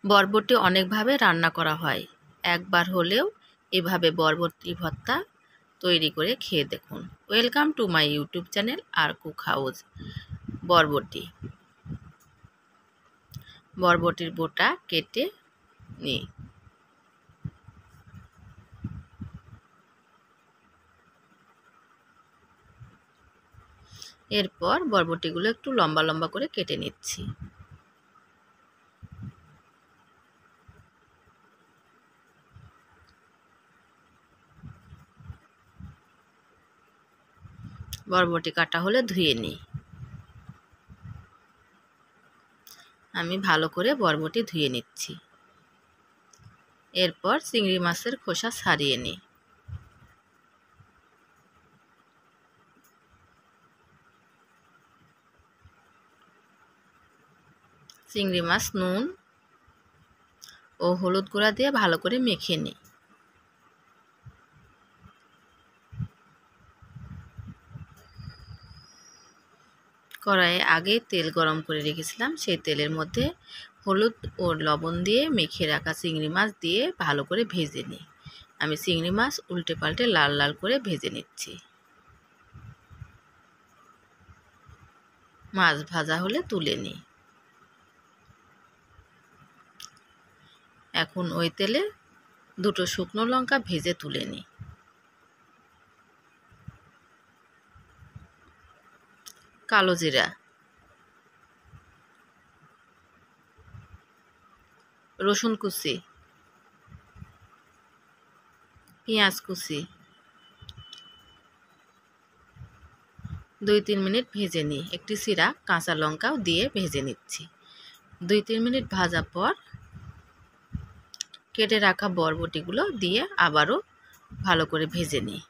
বরবটি অনেকভাবে রান্না করা হয়। একবার হলেও এভাবে বরবটি ভর্তা তৈরি করে খেয়ে দেখুন। Welcome to my YouTube channel আর কুক হাউস। বরবটির বোটা কেটে নিই। এরপর বরবটিগুলো একটু লম্বা লম্বা করে কেটে নিচ্ছি। বরবটি কাটা হলে ধুয়ে নিই। আমি ভালো করে বরবটি ধুয়ে নিচ্ছি। এরপর চিংড়ি মাছের খোসা ছাড়িয়ে নিই। চিংড়ি মাছ নুন ও হলুদ গুঁড়া দিয়ে ভালো করে মেখে নিই। কড়াইয়ে আগে তেল গরম করে রেখেছিলাম, সেই তেলের মধ্যে হলুদ ও লবণ দিয়ে মেখে রাখা চিংড়ি মাছ দিয়ে ভালো করে ভেজে নিই। আমি চিংড়ি মাছ উল্টে পাল্টে লাল লাল করে ভেজে নিচ্ছি। মাছ ভাজা হলে তুলে নিই। এখন ওই তেলে দুটো শুকনো লঙ্কা ভেজে তুলে নিই। কালো জিরা, রসুন কুচি, পেঁয়াজ কুচি 2-3 মিনিট ভেজে নিই। একটি চিরা কাঁচা লঙ্কাও দিয়ে ভেজে নিচ্ছি। 2-3 মিনিট ভাজা পর কেটে রাখা বরবটিগুলো দিয়ে আবারও ভালো করে ভেজে নিই।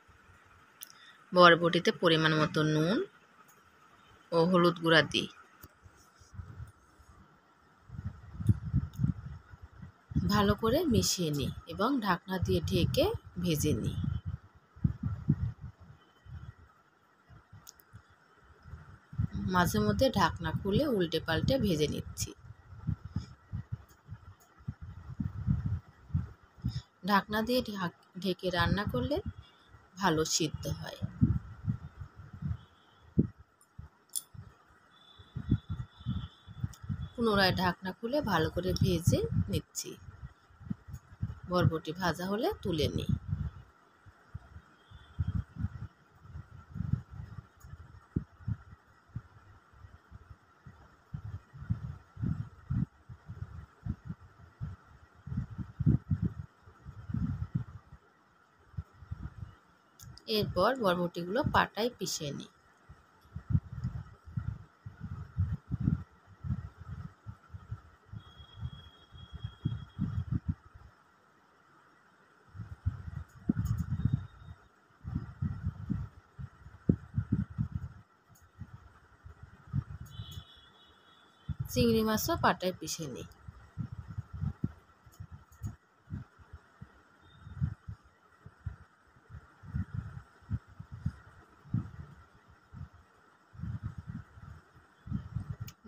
বরবটিতে পরিমাণ মতো নুন ও হলুদ গুঁড়া দিই। ভালো করে মিশিয়ে নিই এবং ঢাকনা দিয়ে ঢেকে ভেজে নিই। মাঝে মধ্যে ঢাকনা খুলে উল্টে পাল্টে ভেজে নিচ্ছি। ঢাকনা দিয়ে ঢেকে রান্না করলে ভালো সিদ্ধ হয়। পুনরায় ঢাকনা খুলে ভালো করে ভেজে নিচ্ছি। বরবটি ভাজা হলে তুলে নিই। এরপর বরবটিগুলো পাটায় পিষে নিই। চিংড়ি মাছও পাটায় পিষে নিই।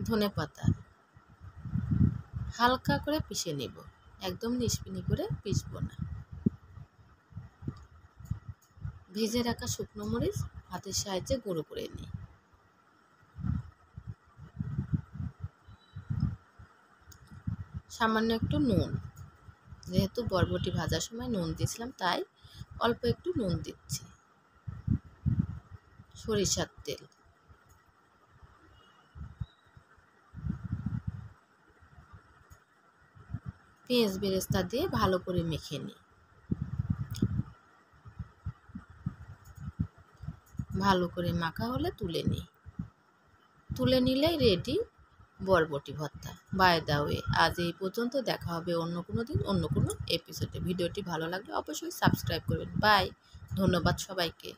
ধনেপাতা হালকা করে পিষে নেব, একদম নিস্পিনি করে পিষবো না। ভেজে রাখা শুকনো মরিচ হাতের সাহায্যে গুঁড়ো করে নিই। সামান্য একটু নুন, যেহেতু বরবটি ভাজার সময় নুন দিয়েছিলাম তাই অল্প একটু নুন দিচ্ছি। সরিষার তেল, পেঁয়াজ বেরেস্তা দিয়ে ভালো করে মেখে নিই। ভালো করে মাখা হলে তুলে নিই। তুলে নিলেই রেডি বরবটি ভর্তা। বাই দ্য ওয়ে, আজ এই পর্যন্ত। দেখা হবে অন্য কোনো দিন অন্য কোনো এপিসোডে। ভিডিওটি ভালো লাগলে অবশ্যই সাবস্ক্রাইব করবেন। বাই, ধন্যবাদ সবাইকে।